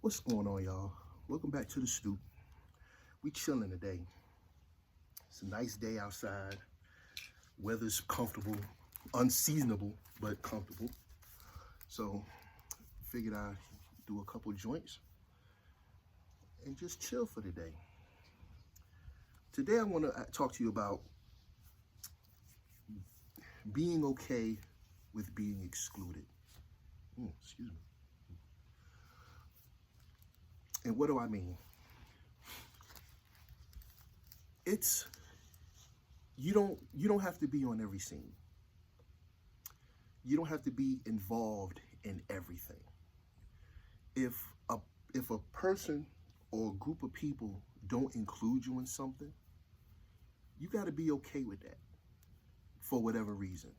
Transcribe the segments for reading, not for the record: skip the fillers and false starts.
What's going on, y'all? Welcome back to the stoop. We chilling today. It's a nice day outside. Weather's comfortable, unseasonable, but comfortable. So, figured I'd do a couple joints and just chill for the day. Today, I want to talk to you about being okay with being excluded. Excuse me. And what do I mean? It's you don't have to be on every scene. You don't have to be involved in everything. If a if a person or a group of people don't include you in something, you got to be okay with that for whatever reason.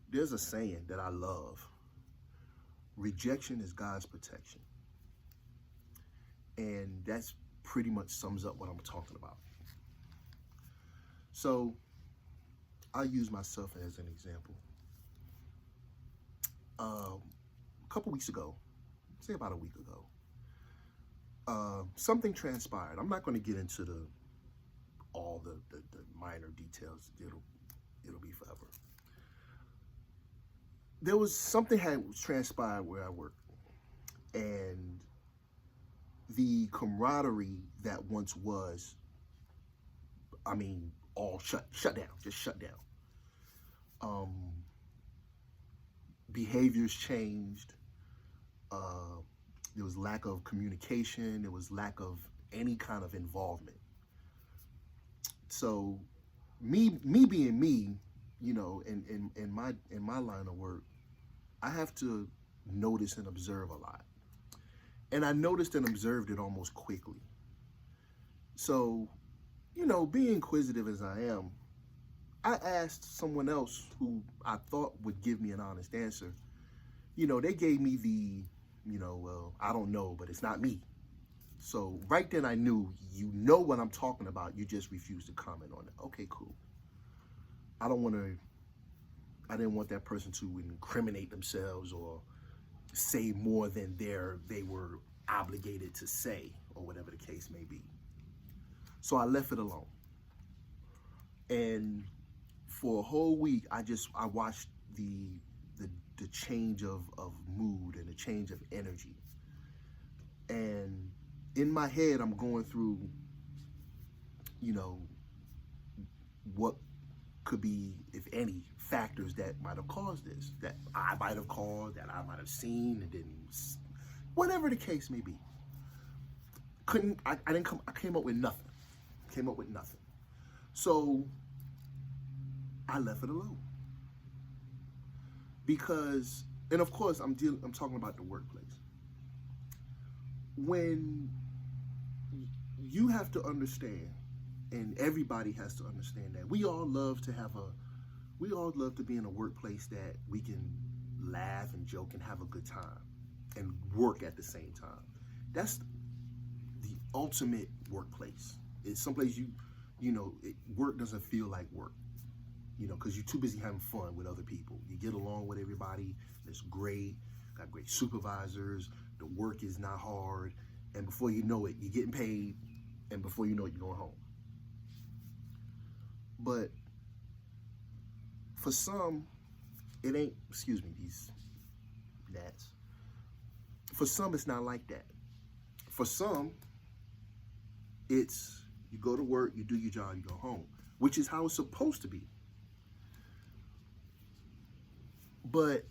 There's a saying that I love. Rejection is God's protection. And that's pretty much sums up what I'm talking about. So I'll use myself as an example. A couple weeks ago, say about a week ago, something transpired. I'm not going to get into all the minor details. It'll be forever. There was something had transpired where I work, and the camaraderie that once was, all shut down, just shut down. Behaviors changed. There was lack of communication. There was lack of any kind of involvement. So, me being me, in my line of work, I have to notice and observe a lot. And I noticed and observed it almost quickly. So, being inquisitive as I am, I asked someone else who I thought would give me an honest answer. They gave me the, well, I don't know, but it's not me. So right then I knew, what I'm talking about. You just refuse to comment on it. Okay, cool. I didn't want that person to incriminate themselves or say more than they were obligated to say, or whatever the case may be. So I left it alone. And for a whole week, I watched the change of mood and the change of energy. And in my head, I'm going through, what could be, if any, factors that might have caused this, that I might have caused, that I might have seen, and didn't, whatever the case may be. I came up with nothing. So I left it alone. Because, and of course, I'm talking about the workplace. When you have to understand, and everybody has to understand, that we all love to be in a workplace that we can laugh and joke and have a good time and work at the same time. That's the ultimate workplace. It's someplace work doesn't feel like work, because you're too busy having fun with other people. You get along with everybody. It's great. Got great supervisors. The work is not hard. And before you know it, you're getting paid. And before you know it, you're going home. But for some, it ain't, excuse me, these gnats. For some, it's not like that. For some, it's you go to work, you do your job, you go home, which is how it's supposed to be. But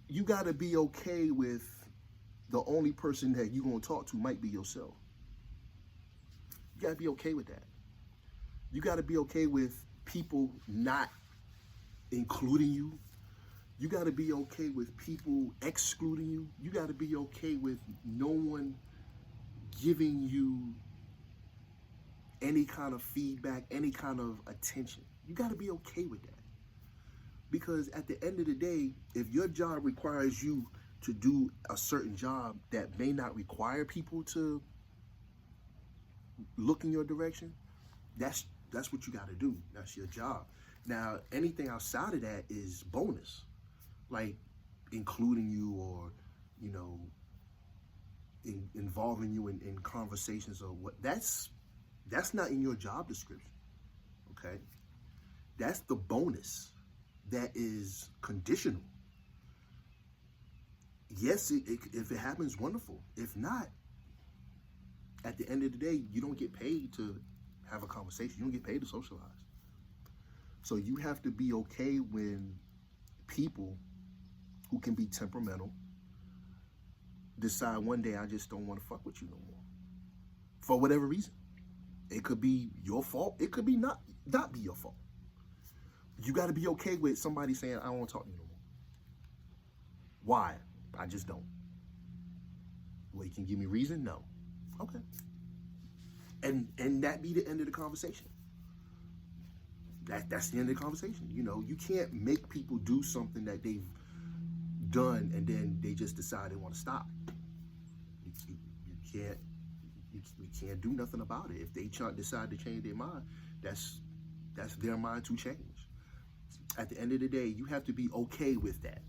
you got to be okay with the only person that you're going to talk to might be yourself. You got to be okay with that. You got to be okay with people not including you. You got to be okay with people excluding you. You got to be okay with no one giving you any kind of feedback, any kind of attention. You got to be okay with that. Because at the end of the day, if your job requires you to do a certain job that may not require people to look in your direction, that's what you got to do. That's your job. Now, anything outside of that is bonus, like including you or, involving you in conversations or what, that's not in your job description. Okay, that's the bonus. That is conditional. Yes, if it happens, wonderful. If not, at the end of the day, you don't get paid to have a conversation. You don't get paid to socialize. So you have to be okay when people who can be temperamental decide one day, I just don't want to fuck with you no more. For whatever reason. It could be your fault. It could be not be your fault. You got to be okay with somebody saying, I don't want to talk to you no more. Why? I just don't. Well, you can give me reason? No. Okay. And that be the end of the conversation. That's the end of the conversation. You know, you can't make people do something that they've done and then they just decide they want to stop. You can't do nothing about it. If they decide to change their mind, that's their mind to change. At the end of the day, you have to be okay with that.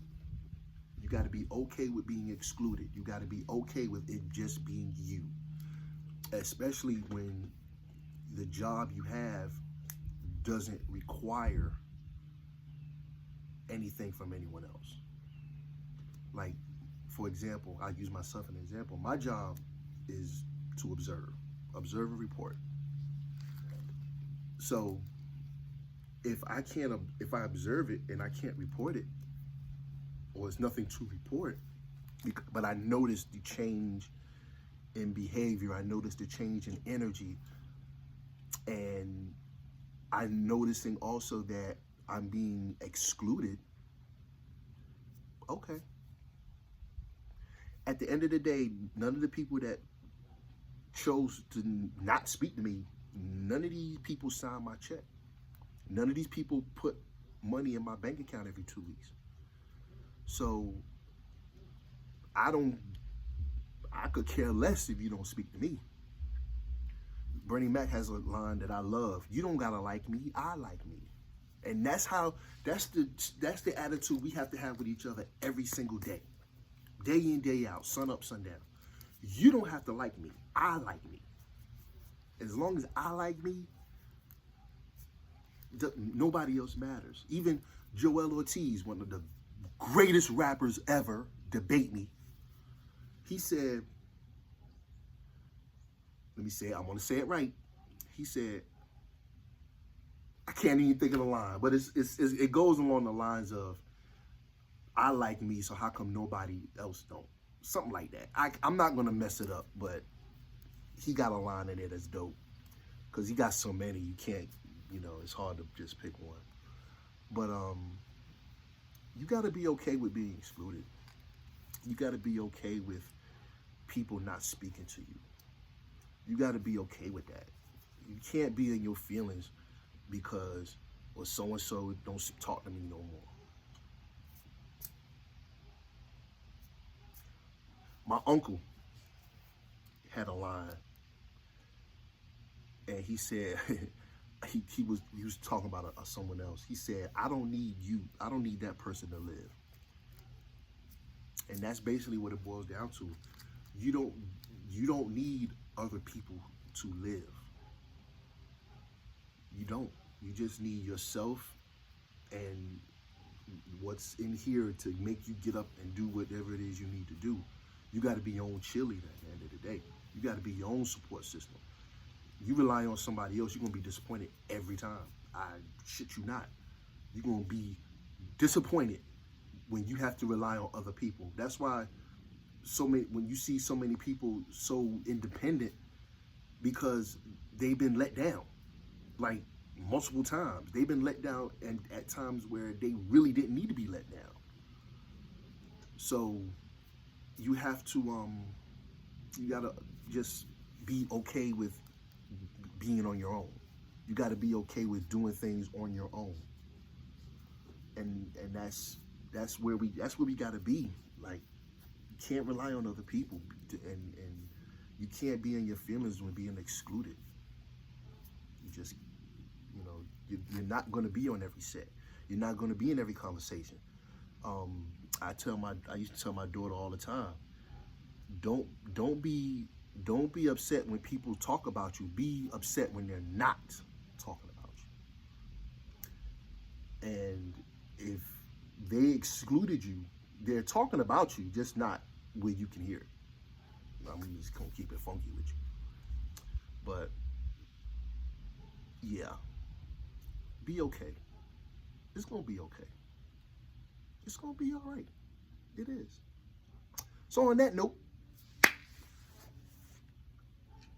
You got to be okay with being excluded. You got to be okay with it just being you. Especially when the job you have doesn't require anything from anyone else. Like, for example, I use myself as an example. My job is to observe and report. So if I observe it and I can't report it, or it's nothing to report, but I notice the change in behavior, I notice the change in energy, and I'm noticing also that I'm being excluded, okay. At the end of the day, none of the people that chose to not speak to me, none of these people signed my check. None of these people put money in my bank account every 2 weeks. So I could care less if you don't speak to me. Bernie Mac has a line that I love. You don't gotta like me, I like me. And that's the attitude we have to have with each other every single day. Day in, day out, sun up, sundown. You don't have to like me, I like me. As long as I like me, nobody else matters. Even Joel Ortiz, one of the greatest rappers ever, debate me. He said, let me say it, I'm gonna say it right. He said, I can't even think of the line, but it goes along the lines of, I like me, so how come nobody else don't? Something like that. I'm not gonna mess it up, but he got a line in there that's dope. Cause he got so many, you can't, it's hard to just pick one. But you gotta be okay with being excluded. You gotta be okay with people not speaking to you. You gotta be okay with that. You can't be in your feelings because, well, so-and-so don't talk to me no more. My uncle had a line, and he said, he was talking about someone else. He said, I don't need you. I don't need that person to live. And that's basically what it boils down to. You don't need other people to live. You don't. You just need yourself and what's in here to make you get up and do whatever it is you need to do. You got to be your own cheerleader at the end of the day. You got to be your own support system. You rely on somebody else, you're going to be disappointed every time. I shit you not. You're going to be disappointed when you have to rely on other people. That's why when you see so many people so independent, because they've been let down, like multiple times. They've been let down, and at times where they really didn't need to be let down. So you have to, you gotta just be okay with being on your own. You gotta be okay with doing things on your own. And that's where we gotta be. Like, you can't rely on other people, and you can't be in your feelings when being excluded. You just, you're not gonna be on every set. You're not gonna be in every conversation. I used to tell my daughter all the time, Don't be upset when people talk about you. Be upset when they're not talking about you. And if they excluded you, they're talking about you, just not where you can hear it. I'm just gonna keep it funky with you. But yeah, be okay. It's gonna be okay. It's gonna be all right. It is. So on that note,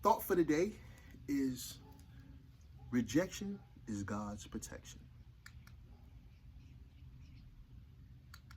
thought for the day is rejection is God's protection.